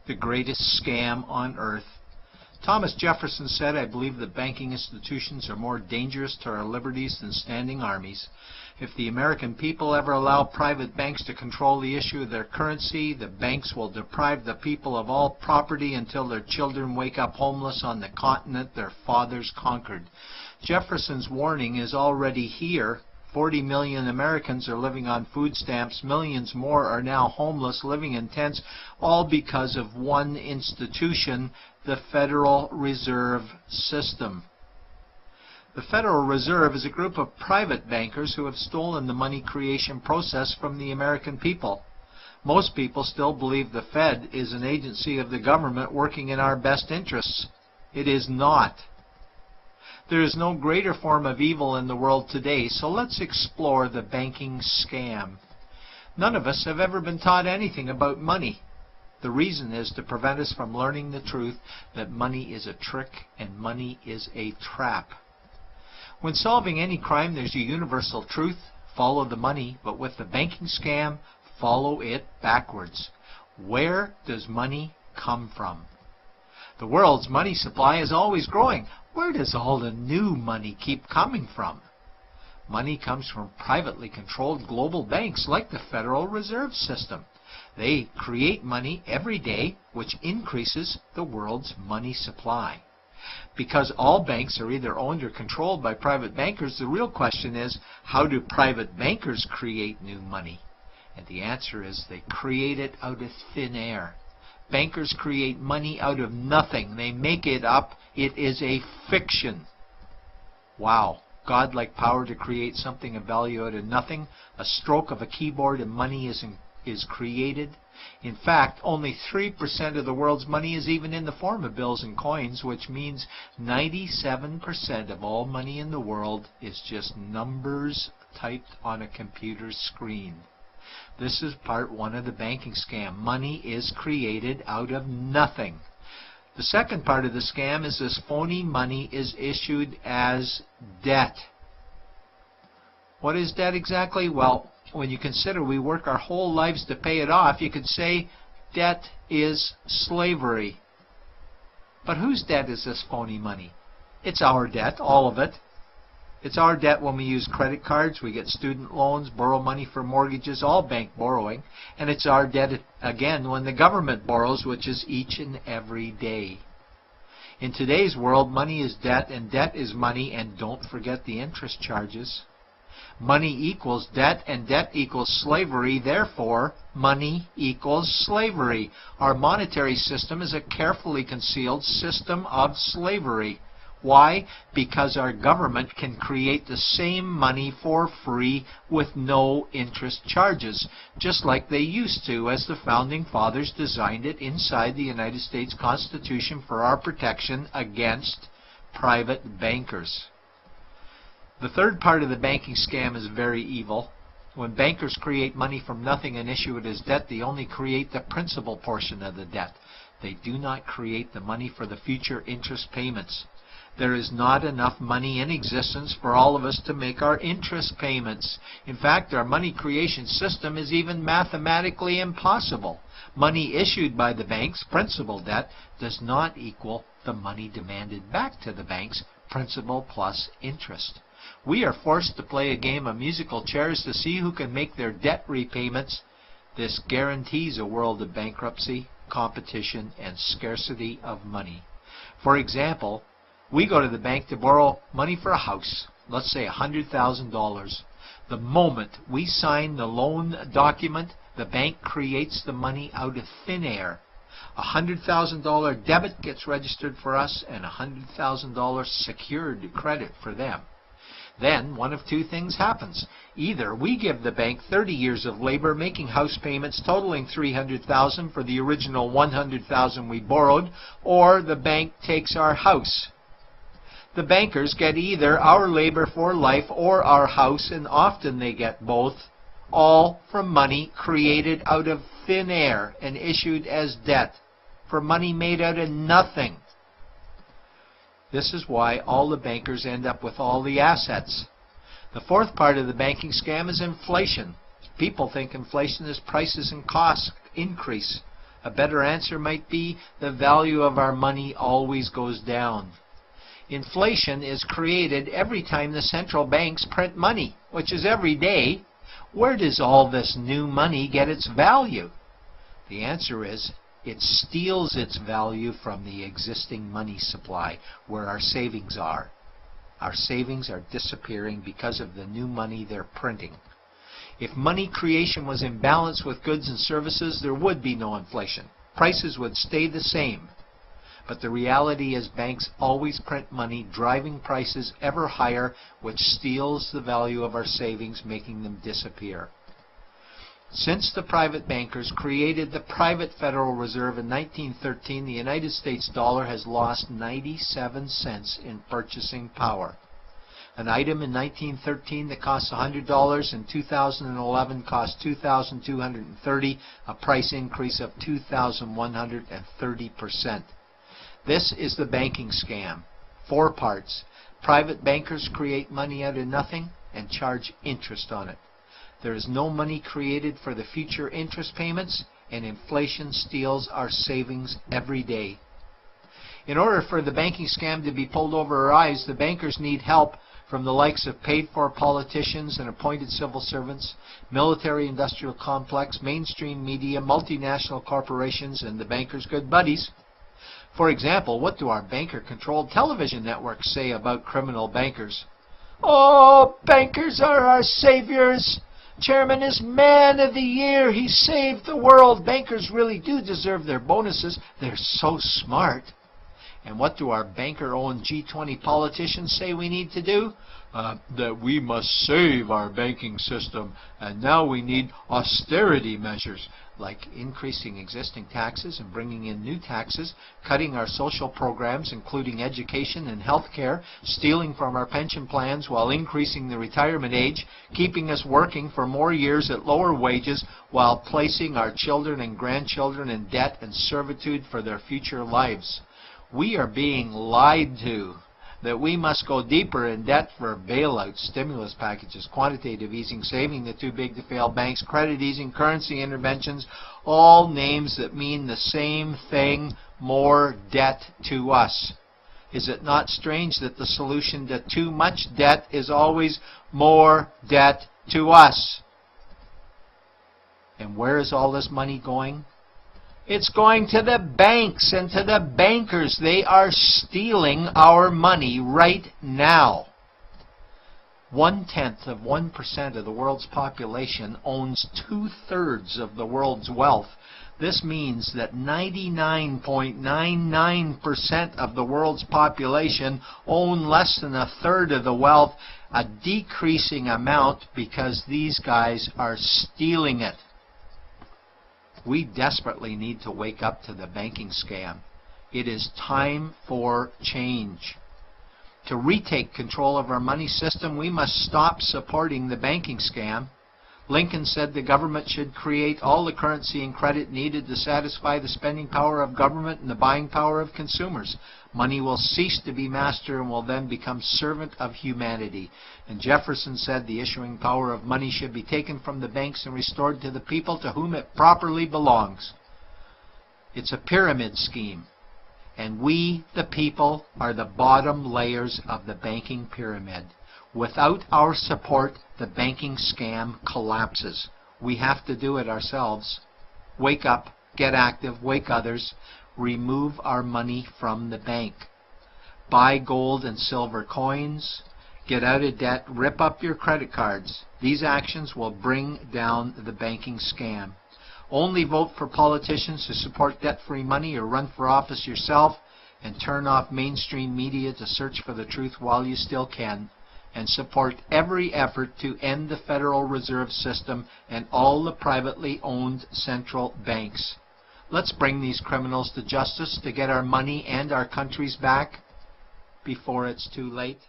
the greatest scam on earth. Thomas Jefferson said, "I believe that banking institutions are more dangerous to our liberties than standing armies. If the American people ever allow private banks to control the issue of their currency, the banks will deprive the people of all property until their children wake up homeless on the continent their fathers conquered." Jefferson's warning is already here. 40 million Americans are living on food stamps. Millions more are now homeless, living in tents, all because of one institution, the Federal Reserve System. The Federal Reserve is a group of private bankers who have stolen the money creation process from the American people. Most people still believe the Fed is an agency of the government working in our best interests. It is not. There is no greater form of evil in the world today, so let's explore the banking scam. None of us have ever been taught anything about money. The reason is to prevent us from learning the truth that money is a trick and money is a trap. When solving any crime, there's a universal truth: follow the money, but with the banking scam, follow it backwards. Where does money come from? The world's money supply is always growing. Where does all the new money keep coming from? Money comes from privately controlled global banks like the Federal Reserve System. They create money every day, which increases the world's money supply. Because all banks are either owned or controlled by private bankers, the real question is, how do private bankers create new money? And the answer is they create it out of thin air. Bankers create money out of nothing. They make it up. It is a fiction. Wow. Godlike power to create something of value out of nothing. A stroke of a keyboard and money is created. In fact, only 3% of the world's money is even in the form of bills and coins, which means 97% of all money in the world is just numbers typed on a computer screen. This is part one of the banking scam. Money is created out of nothing. The second part of the scam is this phony money is issued as debt. What is debt exactly? Well, when you consider we work our whole lives to pay it off, you could say debt is slavery. But whose debt is this phony money? It's our debt, all of it. It's our debt when we use credit cards, we get student loans, borrow money for mortgages, all bank borrowing. And it's our debt again when the government borrows, which is each and every day. In today's world, money is debt and debt is money, and don't forget the interest charges. Money equals debt and debt equals slavery, therefore money equals slavery. Our monetary system is a carefully concealed system of slavery. Why? Because our government can create the same money for free with no interest charges, just like they used to, as the Founding Fathers designed it inside the United States Constitution for our protection against private bankers. The third part of the banking scam is very evil. When bankers create money from nothing and issue it as debt, they only create the principal portion of the debt. They do not create the money for the future interest payments. There is not enough money in existence for all of us to make our interest payments. In fact, our money creation system is even mathematically impossible. Money issued by the banks, principal debt, does not equal the money demanded back to the banks, principal plus interest. We are forced to play a game of musical chairs to see who can make their debt repayments. This guarantees a world of bankruptcy, competition, and scarcity of money. For example, we go to the bank to borrow money for a house, let's say $100,000. The moment we sign the loan document, the bank creates the money out of thin air. A $100,000 debit gets registered for us and a $100,000 secured credit for them. Then one of two things happens. Either we give the bank 30 years of labor making house payments totaling $300,000 for the original $100,000 we borrowed, or the bank takes our house. The bankers get either our labor for life or our house, and often they get both, all from money created out of thin air and issued as debt, for money made out of nothing. This is why all the bankers end up with all the assets. The fourth part of the banking scam is inflation. People think inflation is prices and costs increase. A better answer might be the value of our money always goes down. Inflation is created every time the central banks print money, which is every day. Where does all this new money get its value? The answer is it steals its value from the existing money supply, where our savings are. Our savings are disappearing because of the new money they're printing. If money creation was in balance with goods and services, there would be no inflation. Prices would stay the same. But the reality is banks always print money, driving prices ever higher, which steals the value of our savings, making them disappear. Since the private bankers created the private Federal Reserve in 1913, the United States dollar has lost 97 cents in purchasing power. An item in 1913 that cost $100 in 2011 cost $2,230, a price increase of 2,130%. This is the banking scam. 4 parts. Private bankers create money out of nothing and charge interest on it. There is no money created for the future interest payments, and inflation steals our savings every day. In order for the banking scam to be pulled over our eyes, the bankers need help from the likes of paid-for politicians and appointed civil servants, military-industrial complex, mainstream media, multinational corporations, and the bankers' good buddies. For example, what do our banker-controlled television networks say about criminal bankers? "Oh, bankers are our saviors. Chairman is Man of the Year. He saved the world. Bankers really do deserve their bonuses. They're so smart." And what do our banker-owned G20 politicians say we need to do? That we must save our banking system, and now we need austerity measures, like increasing existing taxes and bringing in new taxes, cutting our social programs, including education and health care, stealing from our pension plans while increasing the retirement age, keeping us working for more years at lower wages while placing our children and grandchildren in debt and servitude for their future lives. We are being lied to that we must go deeper in debt for bailouts, stimulus packages, quantitative easing, saving the too big to fail banks, credit easing, currency interventions, all names that mean the same thing: more debt to us. Is it not strange that the solution to too much debt is always more debt to us? And where is all this money going? It's going to the banks and to the bankers. They are stealing our money right now. 0.1% of the world's population owns 2/3 of the world's wealth. This means that 99.99% of the world's population own less than 1/3 of the wealth, a decreasing amount because these guys are stealing it. We desperately need to wake up to the banking scam. It is time for change. To retake control of our money system, we must stop supporting the banking scam. Lincoln said the government should create all the currency and credit needed to satisfy the spending power of government and the buying power of consumers. Money will cease to be master and will then become servant of humanity. And Jefferson said the issuing power of money should be taken from the banks and restored to the people to whom it properly belongs. It's a pyramid scheme. And we, the people, are the bottom layers of the banking pyramid. Without our support, the banking scam collapses. We have to do it ourselves. Wake up, get active, wake others. Remove our money from the bank. Buy gold and silver coins. Get out of debt. Rip up your credit cards. These actions will bring down the banking scam. Only vote for politicians who support debt-free money, or run for office yourself, and turn off mainstream media to search for the truth while you still can. And support every effort to end the Federal Reserve System and all the privately owned central banks. Let's bring these criminals to justice to get our money and our countries back before it's too late.